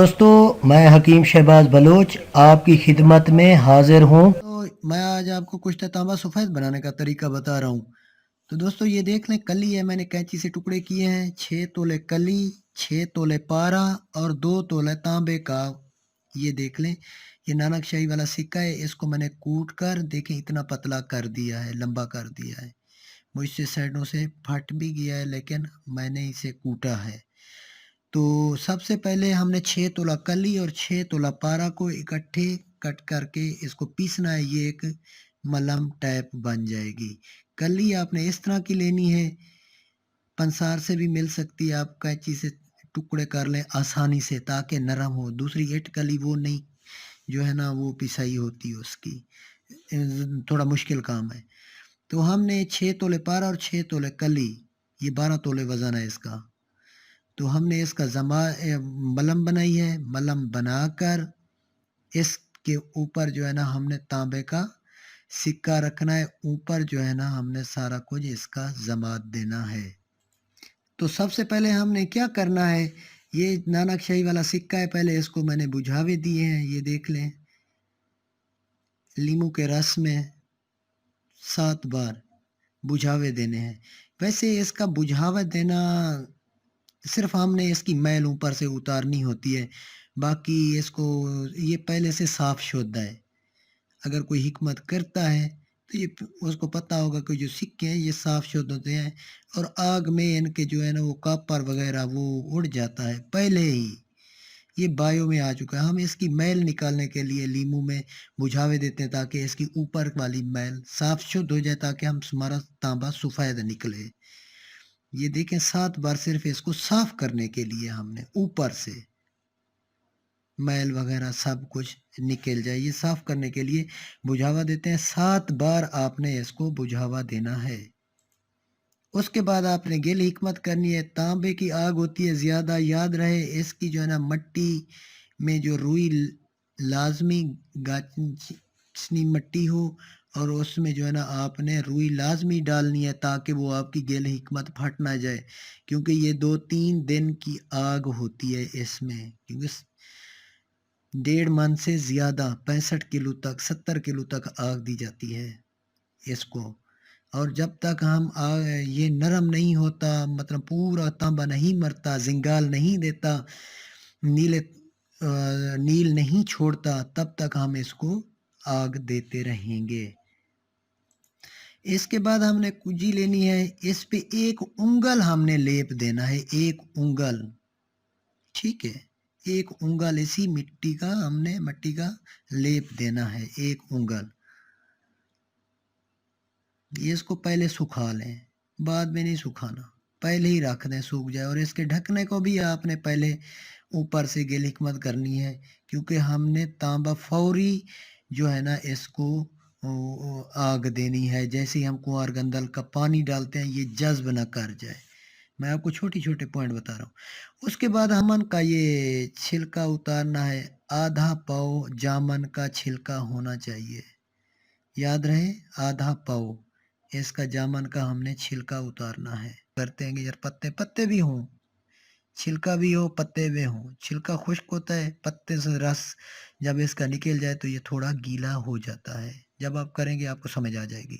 दोस्तों मैं हकीम शहबाज बलोच आपकी खिदमत में हाजिर हूँ। तो मैं आज आपको कुछ तांबा सफ़ेद बनाने का तरीका बता रहा हूँ। तो दोस्तों ये देख लें, कली है, मैंने कैंची से टुकड़े किए हैं। 6 तोले कली, 6 तोले पारा और 2 तोले तांबे का। ये देख लें, ये नानकशाही वाला सिक्का है। इसको मैंने कूट कर देखें इतना पतला कर दिया है, लंबा कर दिया है। मुझसे साइडों से फट भी गया है, लेकिन मैंने इसे कूटा है। तो सबसे पहले हमने 6 तोला कली और 6 तोला पारा को इकट्ठे कट करके इसको पीसना है। ये एक मलहम टाइप बन जाएगी। कली आपने इस तरह की लेनी है, पंसार से भी मिल सकती है, आप कैंची से टुकड़े कर लें आसानी से ताकि नरम हो। दूसरी इट कली वो नहीं, जो है ना, वो पिसाई होती है उसकी, थोड़ा मुश्किल काम है। तो हमने 6 तोले पारा और 6 तोले कली, ये 12 तोले वज़न है इसका। तो हमने इसका मलहम बनाई है। मलहम बनाकर इसके ऊपर जो है ना हमने तांबे का सिक्का रखना है। ऊपर जो है ना हमने सारा कुछ इसका जमात देना है। तो सबसे पहले हमने क्या करना है, ये नानकशाही वाला सिक्का है, पहले इसको मैंने बुझावे दिए हैं। ये देख लें, लीमू के रस में 7 बार बुझावे देने हैं। वैसे इसका बुझावा देना, सिर्फ हमने इसकी मैल ऊपर से उतारनी होती है, बाकी इसको ये पहले से साफ शुद्ध है। अगर कोई हिकमत करता है तो ये उसको पता होगा कि जो सिक्के हैं ये साफ शुद्ध होते हैं, और आग में इनके जो है ना वो कॉपर वगैरह वो उड़ जाता है पहले ही। ये बायो में आ चुका है। हम इसकी मैल निकालने के लिए लीमू में बुझावे देते हैं ताकि इसकी ऊपर वाली मैल साफ शुद्ध हो जाए, ताकि हम हमारा तांबा सफ़ेद निकले। ये देखें, 7 बार सिर्फ इसको साफ करने के लिए हमने ऊपर से मैल वगैरह सब कुछ निकल जाए, ये साफ करने के लिए बुझावा देते हैं। 7 बार आपने इसको बुझावा देना है। उसके बाद आपने गिल हिकमत करनी है। तांबे की आग होती है ज़्यादा, याद रहे इसकी जो है ना मट्टी में जो रुई लाजमी गाचनी मट्टी हो, और उसमें जो है ना आपने रुई लाजमी डालनी है ताकि वो आपकी गिल हिकमत फट ना जाए। क्योंकि ये 2-3 दिन की आग होती है इसमें, क्योंकि 1.5 मन से ज़्यादा 65 किलो तक 70 किलो तक आग दी जाती है इसको। और जब तक हम ये नरम नहीं होता, मतलब पूरा तांबा नहीं मरता, जिंगाल नहीं देता, नील नहीं छोड़ता, तब तक हम इसको आग देते रहेंगे। इसके बाद हमने कुजी लेनी है। इस पे 1 उंगल हमने लेप देना है, 1 उंगल, ठीक है। 1 उंगल इसी मट्टी का लेप देना है, 1 उंगल। ये इसको पहले सुखा लें, बाद में नहीं सुखाना, पहले ही रख दें सूख जाए। और इसके ढकने को भी आपने पहले ऊपर से गिल हिकमत करनी है, क्योंकि हमने तांबा फौरी जो है ना इसको आग देनी है। जैसे ही हम कुंवार गंदल का पानी डालते हैं ये जज्ब ना कर जाए। मैं आपको छोटे छोटे पॉइंट बता रहा हूँ। उसके बाद हमन का ये छिलका उतारना है। आधा पाव जामन का छिलका होना चाहिए, याद रहे, आधा पाव इसका जामन का हमने छिलका उतारना है। करते हैं कि यार पत्ते पत्ते भी हों, छिलका भी हो, पत्ते भी हों। छिलका खुश्क होता है, पत्ते से रस जब इसका निकल जाए तो ये थोड़ा गीला हो जाता है। जब आप करेंगे आपको समझ आ जाएगी।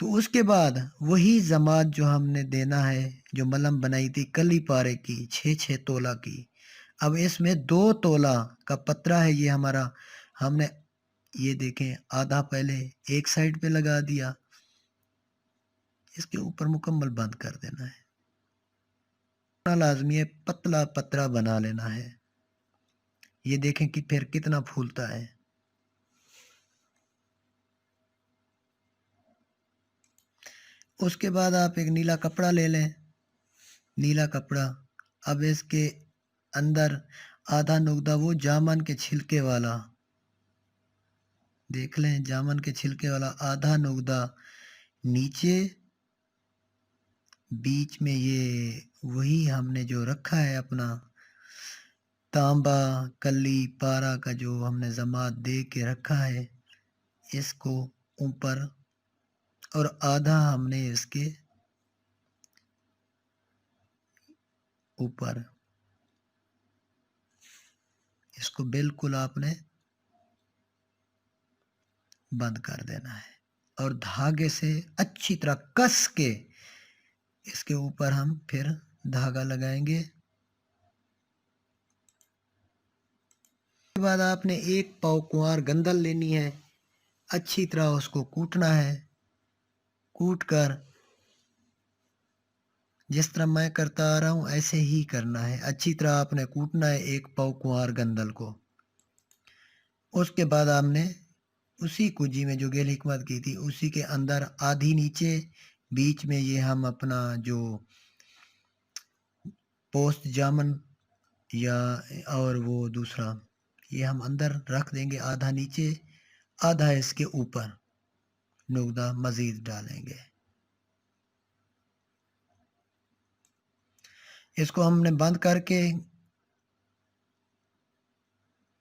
तो उसके बाद वही जमात जो हमने देना है, जो मलहम बनाई थी कली पारे की 6-6 तोला की। अब इसमें 2 तोला का पतरा है ये हमारा। हमने ये देखें आधा पहले एक साइड पे लगा दिया, इसके ऊपर मुकम्मल बंद कर देना है। लाजमी है, पतला पतरा बना लेना है। ये देखें कि फिर कितना फूलता है। उसके बाद आप एक नीला कपड़ा ले लें, नीला कपड़ा। अब इसके अंदर आधा नुकदा वो जामन के छिलके वाला, देख लें, जामन के छिलके वाला आधा नुकदा नीचे, बीच में ये वही हमने जो रखा है अपना तांबा कली पारा का जो हमने जमात दे के रखा है, इसको ऊपर, और आधा हमने इसके ऊपर इसको बिल्कुल आपने बंद कर देना है और धागे से अच्छी तरह कस के इसके ऊपर हम फिर धागा लगाएंगे। उसके बाद आपने एक पाव कुंवार गंदल लेनी है, अच्छी तरह उसको कूटना है। कूट कर जिस तरह मैं करता आ रहा हूँ ऐसे ही करना है, अच्छी तरह आपने कूटना है एक पाव कुंवार गंदल को। उसके बाद आपने उसी कुजी में जो गेल हिकमत की थी उसी के अंदर आधी नीचे, बीच में ये हम अपना जो पोस्ट जामन या और वो दूसरा ये हम अंदर रख देंगे, आधा नीचे आधा इसके ऊपर नुकदा मजीद डालेंगे। इसको हमने बंद करके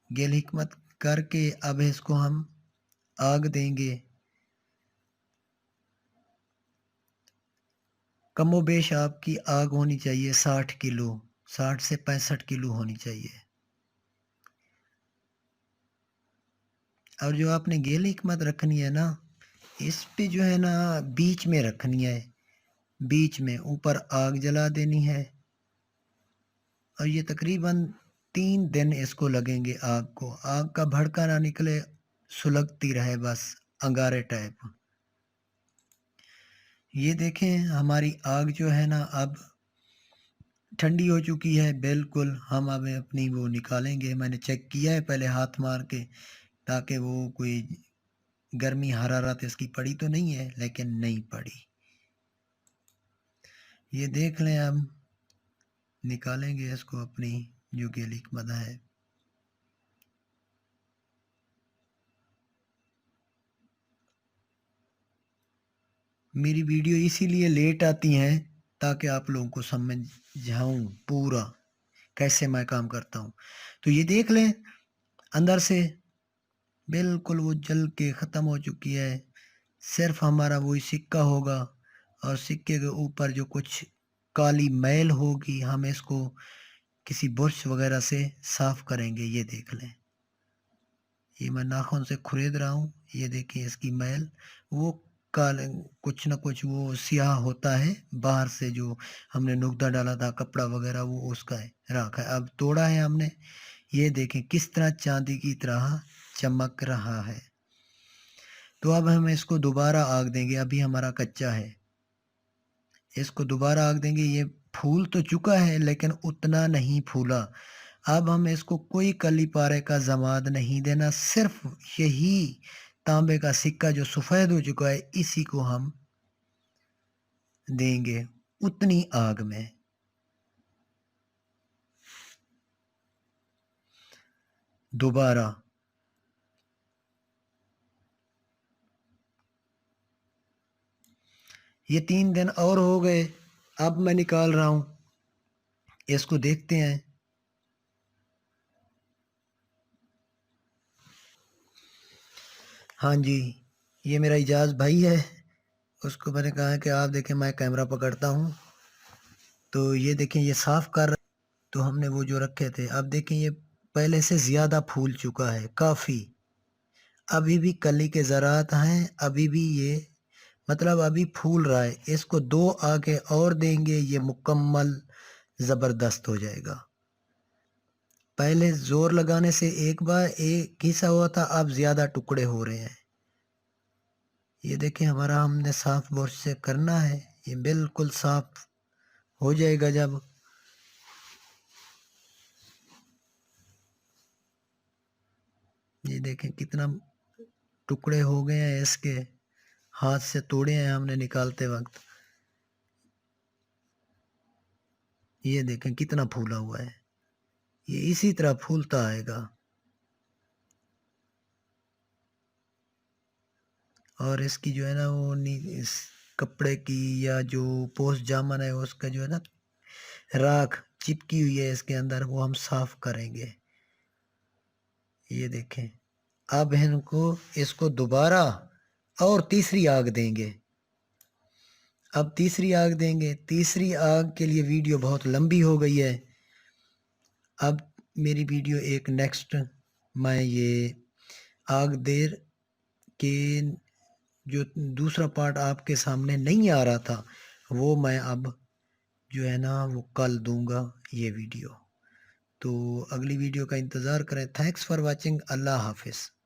गेल हिकमत करके अब इसको हम आग देंगे। कमोबेश आपकी आग होनी चाहिए 60 किलो, 60 से 65 किलो होनी चाहिए। और जो आपने गेल हिकमत रखनी है ना, इस पे जो है ना बीच में रखनी है, बीच में ऊपर आग जला देनी है। और ये तकरीबन 3 दिन इसको लगेंगे आग को, आग का भड़का ना निकले, सुलगती रहे बस अंगारे टाइप। ये देखें हमारी आग जो है ना अब ठंडी हो चुकी है बिल्कुल। हम अब अपनी वो निकालेंगे, मैंने चेक किया है पहले हाथ मार के ताकि वो कोई गर्मी हरारत इसकी पड़ी तो नहीं है, लेकिन नहीं पड़ी। ये देख लें, हम निकालेंगे इसको अपनी जो गेल हिकमत है। मेरी वीडियो इसीलिए लेट आती हैं ताकि आप लोगों को समझाऊं पूरा कैसे मैं काम करता हूं। तो ये देख लें अंदर से बिल्कुल वो जल के ख़त्म हो चुकी है, सिर्फ हमारा वही सिक्का होगा और सिक्के के ऊपर जो कुछ काली मैल होगी हम इसको किसी बुरश वगैरह से साफ करेंगे। ये देख लें, ये मैं नाखून से खुरेद रहा हूँ, ये देखिए इसकी मैल, वो काले कुछ ना कुछ वो स्याह होता है बाहर से, जो हमने नुकदा डाला था कपड़ा वगैरह वो उसका है राख है। अब तोड़ा है हमने, ये देखें किस तरह चांदी की तरह चमक रहा है। तो अब हम इसको दोबारा आग देंगे, अभी हमारा कच्चा है, इसको दोबारा आग देंगे। ये फूल तो चुका है लेकिन उतना नहीं फूला। अब हम इसको कोई कली पारे का जमाद नहीं देना, सिर्फ यही तांबे का सिक्का जो सफ़ेद हो चुका है इसी को हम देंगे उतनी आग में। दोबारा ये 3 दिन और हो गए, अब मैं निकाल रहा हूँ, इसको देखते हैं। हाँ जी, ये मेरा इजाज़ भाई है, उसको मैंने कहा है कि आप देखें मैं कैमरा पकड़ता हूँ। तो ये देखें ये साफ़ कर, तो हमने वो जो रखे थे, अब देखें ये पहले से ज़्यादा फूल चुका है काफ़ी। अभी भी कली के ज़रात हैं, अभी भी ये मतलब अभी फूल रहा है। इसको 2 आगे और देंगे, ये मुकम्मल ज़बरदस्त हो जाएगा। पहले ज़ोर लगाने से एक बार एक हिस्सा हुआ था, अब ज़्यादा टुकड़े हो रहे हैं। ये देखें हमारा हमने साफ बुरश से करना है, ये बिल्कुल साफ हो जाएगा जब। ये देखें कितना टुकड़े हो गए हैं इसके, हाथ से तोड़े हैं हमने निकालते वक्त। ये देखें कितना फूला हुआ है, ये इसी तरह फूलता आएगा। और इसकी जो है ना वो इस कपड़े की या जो पोस्ट जामन है उसका जो है ना राख चिपकी हुई है इसके अंदर, वो हम साफ करेंगे। ये देखें अब इनको इसको दोबारा और तीसरी आग देंगे। अब तीसरी आग देंगे, तीसरी आग के लिए वीडियो बहुत लंबी हो गई है। अब میری ویڈیو ایک نیکسٹ میں یہ آگ دیر کے جو دوسرا پارٹ آپ کے سامنے نہیں آ رہا تھا وہ میں اب جو ہے نا وہ کل دوں گا یہ ویڈیو. تو اگلی ویڈیو کا انتظار کریں. Thanks for watching. اللہ حافظ.